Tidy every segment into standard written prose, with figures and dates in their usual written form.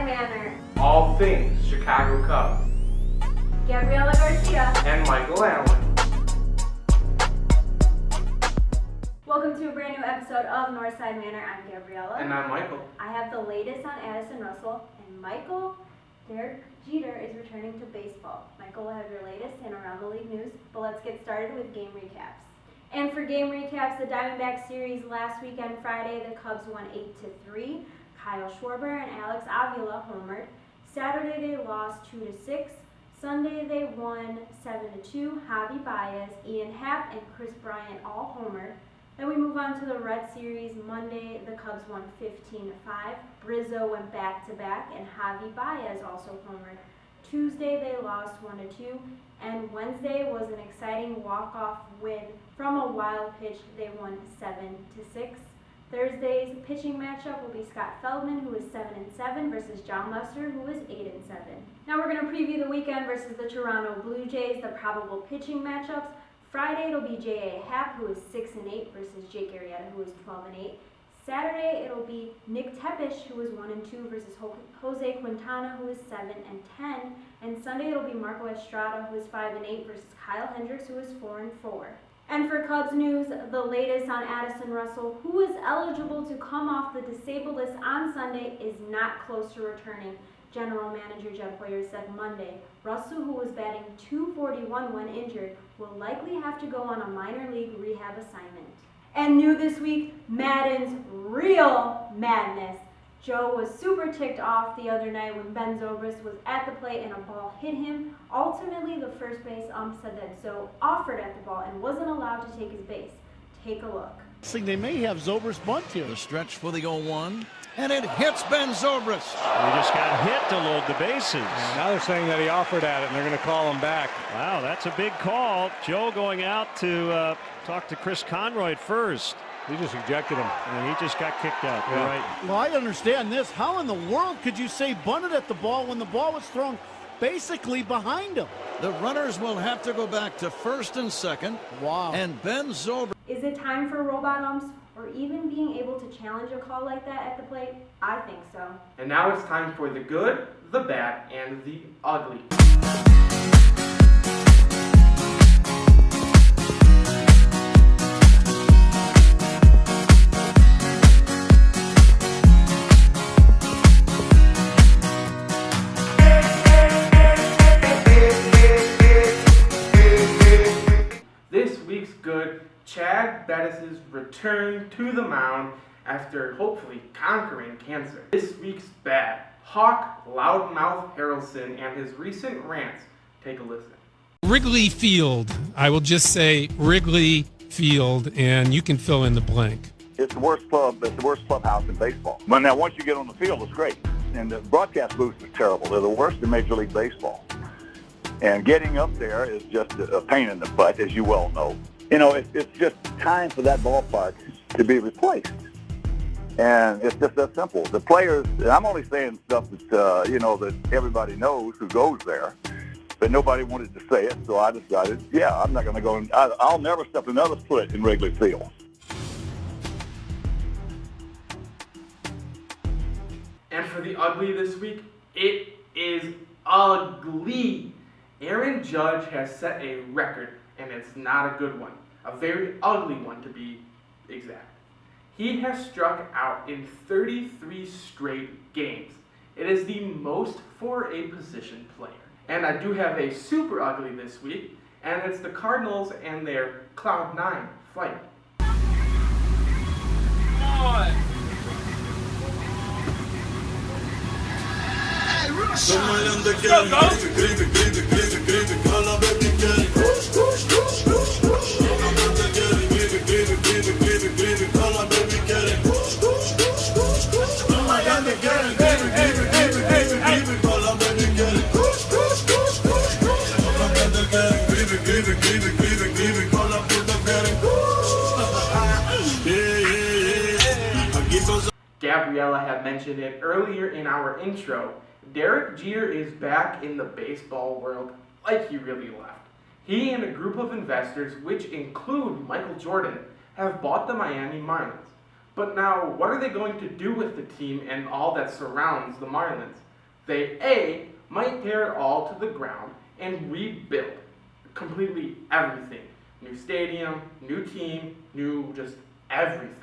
Manor. All things Chicago Cubs. Gabriella Garcia. And Michael Allen. Welcome to a brand new episode of Northside Manor. I'm Gabriella. And I'm Michael. I have the latest on Addison Russell. And Michael, Derek Jeter is returning to baseball. Michael will have your latest and around the league news. But let's get started with game recaps. And for game recaps, the Diamondback series last weekend, Friday, the Cubs won 8-3. Kyle Schwarber and Alex Avila homered. Saturday they lost 2-6. Sunday they won 7-2. Javi Baez, Ian Happ, and Chris Bryant all homered. Then we move on to the Red Series. Monday the Cubs won 15-5. Brizzo went back-to-back, and Javi Baez also homered. Tuesday they lost 1-2. And Wednesday was an exciting walk-off win from a wild pitch. They won 7-6. Thursday's pitching matchup will be Scott Feldman, who is 7-7, versus John Lester, who is 8-7. Now we're going to preview the weekend versus the Toronto Blue Jays, the probable pitching matchups. Friday it'll be J.A. Happ, who is 6-8, versus Jake Arrieta, who is 12-8. Saturday it'll be Nick Tepesch, who is 1-2, versus Jose Quintana, who is 7-10. And Sunday it'll be Marco Estrada, who is 5-8, versus Kyle Hendricks, who is 4-4. And for Cubs news, the latest on Addison Russell, who is eligible to come off the disabled list on Sunday, is not close to returning. General Manager Jed Hoyer said Monday, Russell, who was batting .241 when injured, will likely have to go on a minor league rehab assignment. And new this week, Madden's real madness. Joe was super ticked off the other night when Ben Zobrist was at the plate and a ball hit him. Ultimately, the first base ump said that Zoe offered at the ball and wasn't allowed to take his base. Take a look. They may have Zobrist bunt here. The stretch for the 0-1, and it hits Ben Zobrist. He just got hit to load the bases. And now they're saying that he offered at it, and they're going to call him back. Wow, that's a big call. Joe going out to talk to Chris Conroy at first. He just ejected him. And he just got kicked out. You're right. Well, I understand this. How in the world could you say bunted at the ball when the ball was thrown basically behind him? The runners will have to go back to first and second. Wow. And Ben Zobrist. Is it time for robot umps, or even being able to challenge a call like that at the plate? I think so. And now it's time for the good, the bad, and the ugly. This week's good, Chad Bettis' return to the mound after hopefully conquering cancer. This week's bad, Hawk Loudmouth Harrelson and his recent rants. Take a listen. Wrigley Field. I will just say Wrigley Field, and you can fill in the blank. It's the worst club. It's the worst clubhouse in baseball. But now, once you get on the field, it's great. And the broadcast booths are terrible. They're the worst in Major League Baseball. And getting up there is just a pain in the butt, as you well know. You know, it's just time for that ballpark to be replaced. And it's just that simple. The players, and I'm only saying stuff that, that everybody knows who goes there, but nobody wanted to say it, so I decided, I'm not going to go. I'll never step another foot in Wrigley Field. And for the ugly this week, it is ugly. Aaron Judge has set a record, and it's not a good one. A very ugly one, to be exact. He has struck out in 33 straight games. It is the most for a position player. And I do have a super ugly this week, and it's the Cardinals and their Cloud 9 flight. Gabriella had mentioned it earlier in our intro. Derek Jeter is back in the baseball world like he really left. He and a group of investors, which include Michael Jordan, have bought the Miami Marlins. But now, what are they going to do with the team and all that surrounds the Marlins? They A, might tear it all to the ground and rebuild completely everything. New stadium, new team, new just everything.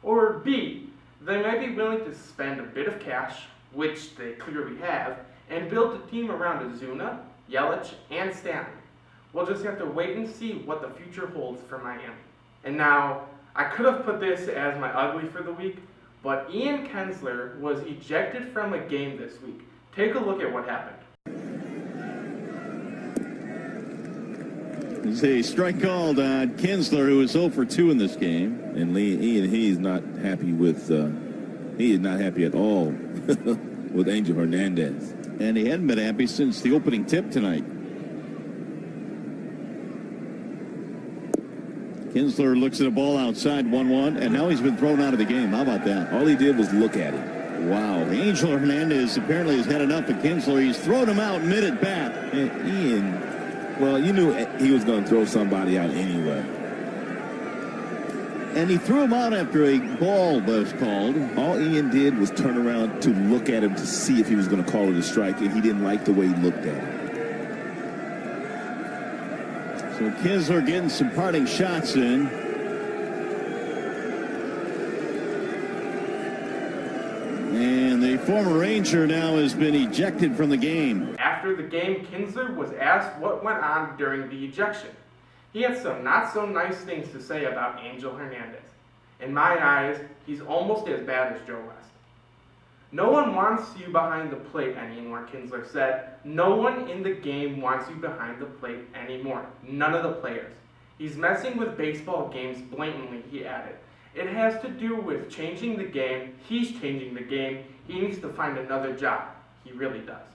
Or B, they might be willing to spend a bit of cash, which they clearly have, and build a team around Azuna, Yelich, and Stanley. We'll just have to wait and see what the future holds for Miami. And now, I could have put this as my ugly for the week, but Ian Kinsler was ejected from a game this week. Take a look at what happened. It's a strike called on Kinsler, who is 0 for 2 in this game. And Ian, he's not happy with, he is not happy at all with Angel Hernandez. And he hadn't been happy since the opening tip tonight. Kinsler looks at a ball outside, 1-1, and now he's been thrown out of the game. How about that? All he did was look at it. Wow. Angel Hernandez apparently has had enough of Kinsler. He's thrown him out mid-at-bat. And Ian, well, you knew he was going to throw somebody out anyway. And he threw him out after a ball was called. All Ian did was turn around to look at him to see if he was going to call it a strike, and he didn't like the way he looked at it. So Kinsler getting some parting shots in. And the former Ranger now has been ejected from the game. After the game, Kinsler was asked what went on during the ejection. He had some not so nice things to say about Angel Hernandez. In my eyes, he's almost as bad as Joe West. No one wants you behind the plate anymore, Kinsler said. No one in the game wants you behind the plate anymore. None of the players. He's messing with baseball games blatantly, he added. It has to do with changing the game. He's changing the game. He needs to find another job. He really does.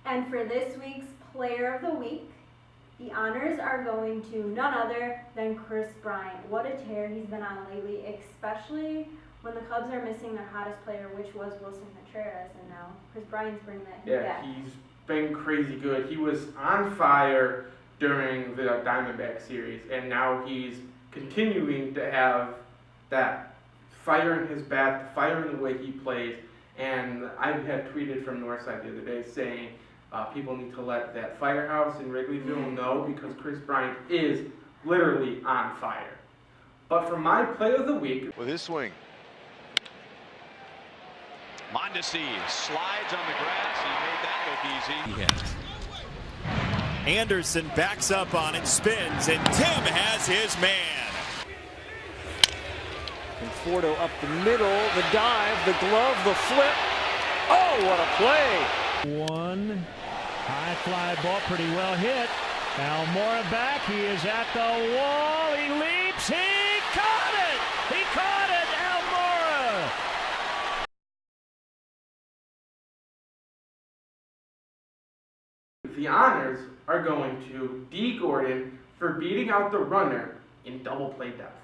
And for this week's Player of the Week, the honors are going to none other than Chris Bryant. What a tear he's been on lately, especially when the Cubs are missing their hottest player, which was Wilson Contreras, and now Chris Bryant's bringing that heat back. Yeah, he's been crazy good. He was on fire during the Diamondback series, and now he's continuing to have that fire in his bat, fire in the way he plays. And I had tweeted from Northside the other day saying people need to let that firehouse in Wrigleyville know, because Chris Bryant is literally on fire. But for my play of the week, with his swing, Mondesi slides on the grass. He made that look easy. He has. Anderson backs up on it, spins, and Tim has his man. Conforto up the middle, the dive, the glove, the flip. Oh, what a play! One high fly ball, pretty well hit. Almora back, he is at the wall, he leaps, he caught it! He caught it, Almora! the honors are going to D. Gordon for beating out the runner in double play depth.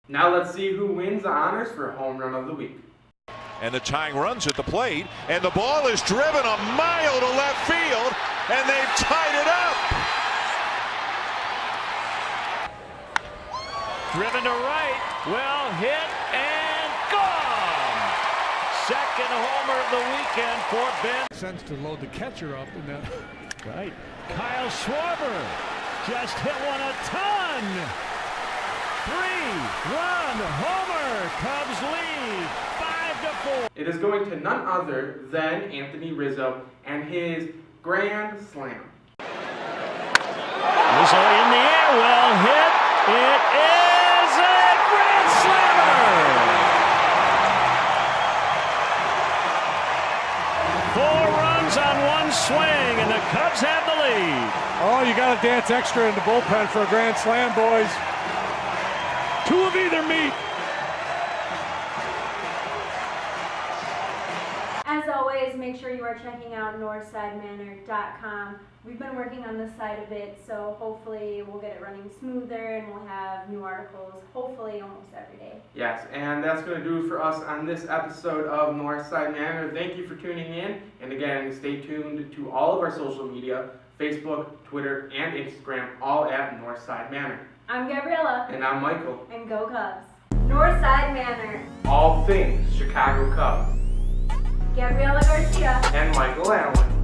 Now let's see who wins the honors for home run of the week. And the tying runs at the plate, and the ball is driven a mile to left field, and they've tied it up. Driven to right, well hit and gone. Second homer of the weekend for Ben. Sense to load the catcher up in that. Right. Kyle Schwarber just hit one a ton. 3-run homer. Cubs lead 5-4. It is going to none other than Anthony Rizzo and his grand slam. Rizzo in the air, well hit. It is a grand slammer. 4 runs on one swing, and the Cubs have the lead. Oh, you got to dance extra in the bullpen for a grand slam, boys. 2 of either meat. As always, make make sure you are checking out northsidemanor.com. We've been working on this site a bit, so hopefully we'll get it running smoother and we'll have new articles, hopefully almost every day. Yes, and that's going to do it for us on this episode of Northside Manor. Thank you for tuning in, and again, stay tuned to all of our social media, Facebook, Twitter, and Instagram, all at Northside Manor. I'm Gabriella. And I'm Michael. And go Cubs. Northside Manor. All things Chicago Cubs. Gabriella Garcia. And Michael Allen.